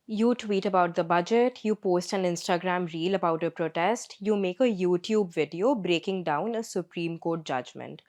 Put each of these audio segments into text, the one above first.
You tweet about the budget, you post an Instagram reel about a protest, you make a YouTube video breaking down a Supreme Court judgment.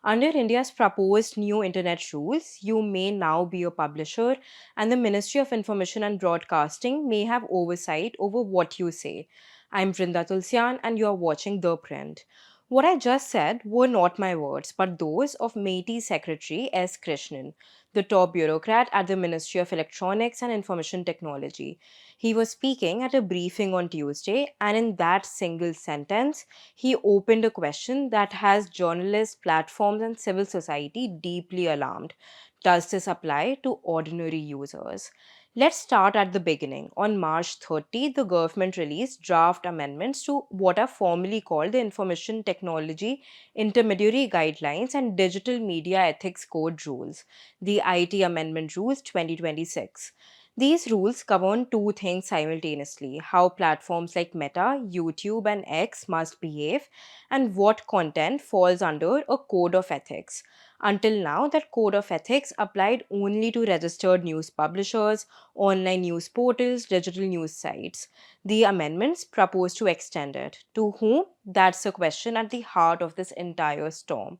Under India's proposed new internet rules, you may now be a publisher, and the Ministry of Information and Broadcasting may have oversight over what you say. I'm Vrinda Tulsian, and you're watching ThePrint. What I just said were not my words, but those of MeitY Secretary S. Krishnan, the top bureaucrat at the Ministry of Electronics and Information Technology. He was speaking at a briefing on Tuesday, and in that single sentence, he opened a question that has journalists, platforms, and civil society deeply alarmed. Does this apply to ordinary users? Let's start at the beginning. On March 30, the government released draft amendments to what are formally called the Information Technology Intermediary Guidelines and Digital Media Ethics Code Rules, the IT Amendment Rules 2026. These rules govern two things simultaneously: how platforms like Meta, YouTube, and X must behave, and what content falls under a code of ethics. Until now, that code of ethics applied only to registered news publishers, online news portals, digital news sites. The amendments propose to extend it. To whom? That's the question at the heart of this entire storm.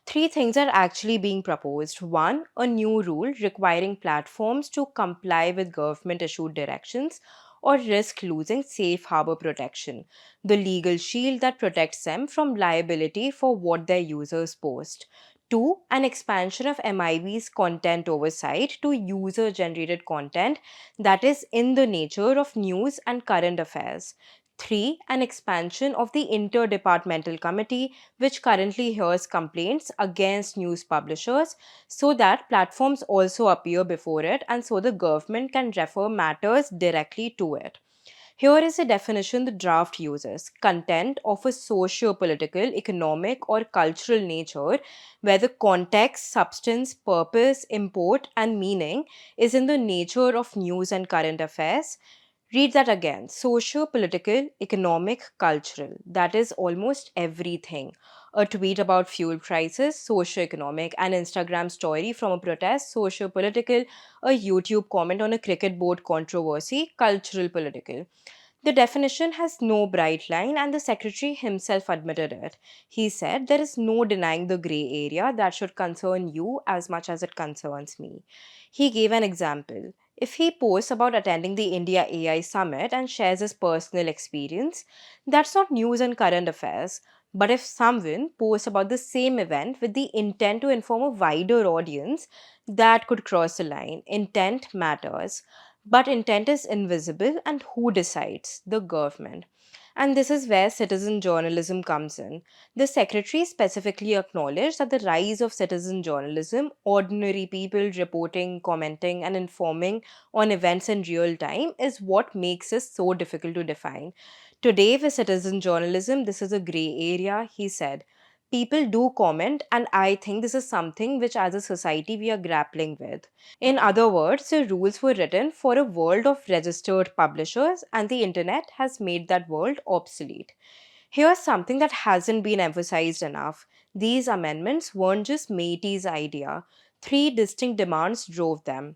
Three things are actually being proposed. One, a new rule requiring platforms to comply with government issued directions or risk losing safe harbor protection, the legal shield that protects them from liability for what their users post. Two, an expansion of MIB's content oversight to user generated content that is in the nature of news and current affairs. Three, an expansion of the interdepartmental committee, which currently hears complaints against news publishers, so that platforms also appear before it and so the government can refer matters directly to it. Here is a definition the draft uses: content of a socio political, economic, or cultural nature where the context, substance, purpose, import, and meaning is in the nature of news and current affairs. Read that again: socio political, economic, cultural. That is almost everything. A tweet about fuel prices, socio-economic; an Instagram story from a protest, socio-political; a YouTube comment on a cricket board controversy, cultural political. The definition has no bright line, and the secretary himself admitted it. He said, "There is no denying the grey area that should concern you as much as it concerns me." He gave an example. If he posts about attending the India AI Summit and shares his personal experience, that's not news and current affairs. But if someone posts about the same event with the intent to inform a wider audience, that could cross the line. Intent matters. But intent is invisible, and who decides? The government. And this is where citizen journalism comes in. The secretary specifically acknowledged that the rise of citizen journalism, ordinary people reporting, commenting, and informing on events in real time, is what makes this so difficult to define. Today, with citizen journalism, this is a gray area, he said. People do comment, and I think this is something which, as a society, we are grappling with. In other words, the rules were written for a world of registered publishers, and the internet has made that world obsolete. Here's something that hasn't been emphasized enough: these amendments weren't just MeitY's idea. Three distinct demands drove them.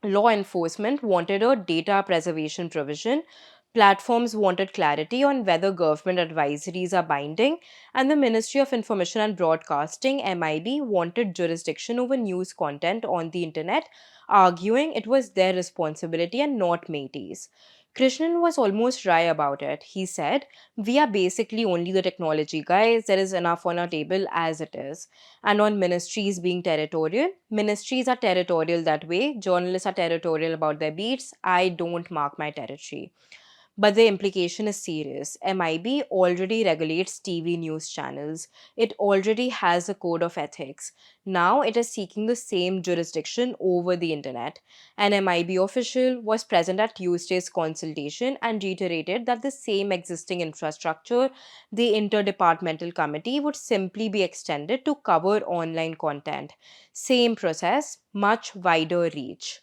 Law enforcement wanted a data preservation provision, platforms wanted clarity on whether government advisories are binding, and the Ministry of Information and Broadcasting (MIB) wanted jurisdiction over news content on the internet, arguing it was their responsibility and not MeitY's. Krishnan was almost dry about it. He said, "We are basically only the technology guys. There is enough on our table as it is." And on ministries being territorial, ministries are territorial that way. Journalists are territorial about their beats. I don't mark my territory. But the implication is serious. MIB already regulates TV news channels. It already has a code of ethics. Now it is seeking the same jurisdiction over the internet. An MIB official was present at Tuesday's consultation and reiterated that the same existing infrastructure, the Interdepartmental Committee, would simply be extended to cover online content. Same process, much wider reach.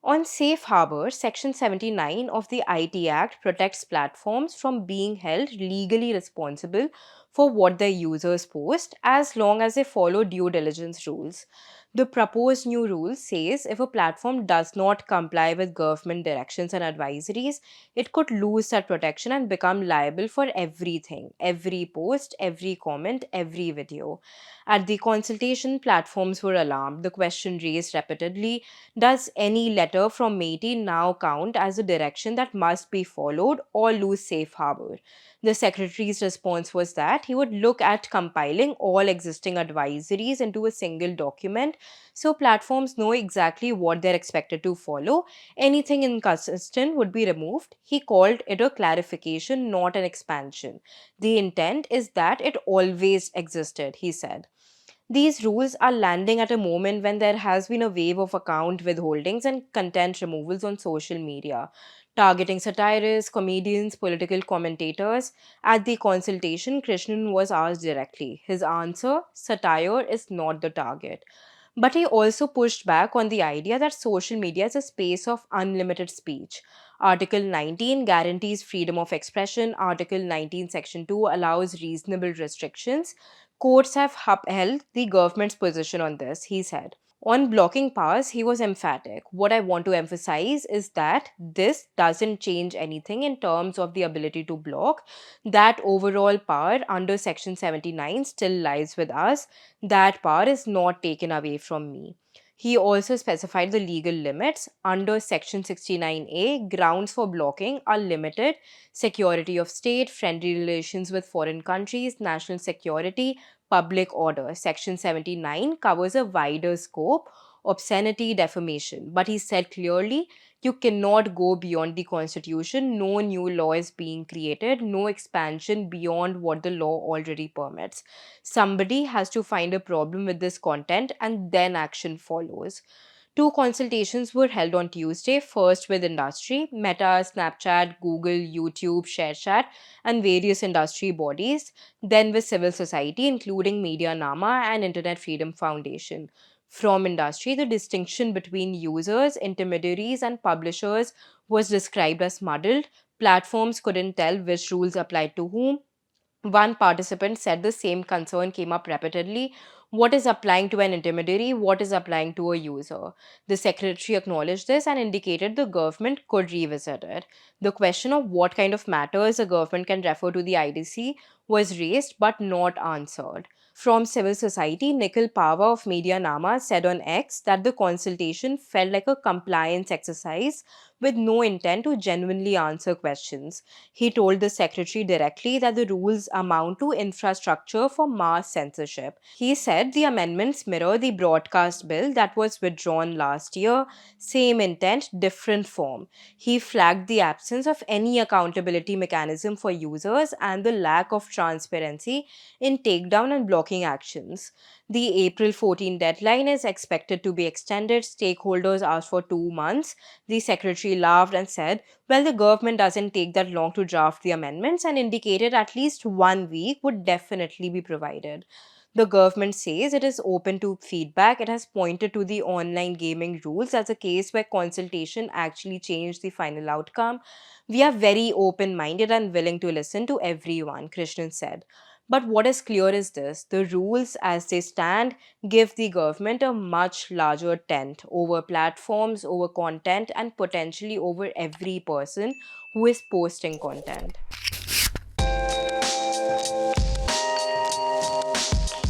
On safe harbor, Section 79 of the IT Act protects platforms from being held legally responsible for what their users post as long as they follow due diligence rules. The proposed new rule says if a platform does not comply with government directions and advisories, it could lose that protection and become liable for everything, every post, every comment, every video. At the consultation, platforms were alarmed. The question raised repeatedly: does any letter from MeitY now count as a direction that must be followed or lose safe harbor? The secretary's response was that he would look at compiling all existing advisories into a single document so platforms know exactly what they're expected to follow. Anything inconsistent would be removed. He called it a clarification, not an expansion. The intent is that it always existed, he said. These rules are landing at a moment when there has been a wave of account withholdings and content removals on social media, targeting satirists, comedians, political commentators. At the consultation, Krishnan was asked directly. His answer: satire is not the target. But he also pushed back on the idea that social media is a space of unlimited speech. Article 19 guarantees freedom of expression. Article 19, Section 2 allows reasonable restrictions. Courts have upheld the government's position on this, he said. On blocking powers, he was emphatic. What I want to emphasize is that this doesn't change anything in terms of the ability to block. That overall power under Section 79 still lies with us. That power is not taken away from me. He also specified the legal limits. Under Section 69A, grounds for blocking are limited: security of state, friendly relations with foreign countries, national security, public order. Section 79 covers a wider scope: obscenity, defamation. But he said clearly, you cannot go beyond the constitution. No new law is being created, no expansion beyond what the law already permits. Somebody has to find a problem with this content and then action follows. Two consultations were held on Tuesday, first with industry, Meta, Snapchat, Google, YouTube, ShareChat, and various industry bodies, then with civil society, including Media Nama and Internet Freedom Foundation. From industry, the distinction between users, intermediaries, and publishers was described as muddled. Platforms couldn't tell which rules applied to whom. One participant said the same concern came up repeatedly. What is applying to an intermediary? What is applying to a user? The secretary acknowledged this and indicated the government could revisit it. The question of what kind of matters a government can refer to the IDC was raised but not answered. From civil society, Nikhil Pava of Media Nama said on X that the consultation felt like a compliance exercise with no intent to genuinely answer questions. He told the secretary directly that the rules amount to infrastructure for mass censorship. He said the amendments mirror the broadcast bill that was withdrawn last year, same intent, different form. He flagged the absence of any accountability mechanism for users and the lack of transparency in takedown and blocking actions. The April 14 deadline is expected to be extended. Stakeholders asked for 2 months. The secretary laughed and said, well, the government doesn't take that long to draft the amendments, and indicated at least 1 week would definitely be provided. The government says it is open to feedback. It has pointed to the online gaming rules as a case where consultation actually changed the final outcome. We are very open minded and willing to listen to everyone, Krishnan said. But what is clear is this: the rules as they stand give the government a much larger tent over platforms, over content, and potentially over every person who is posting content.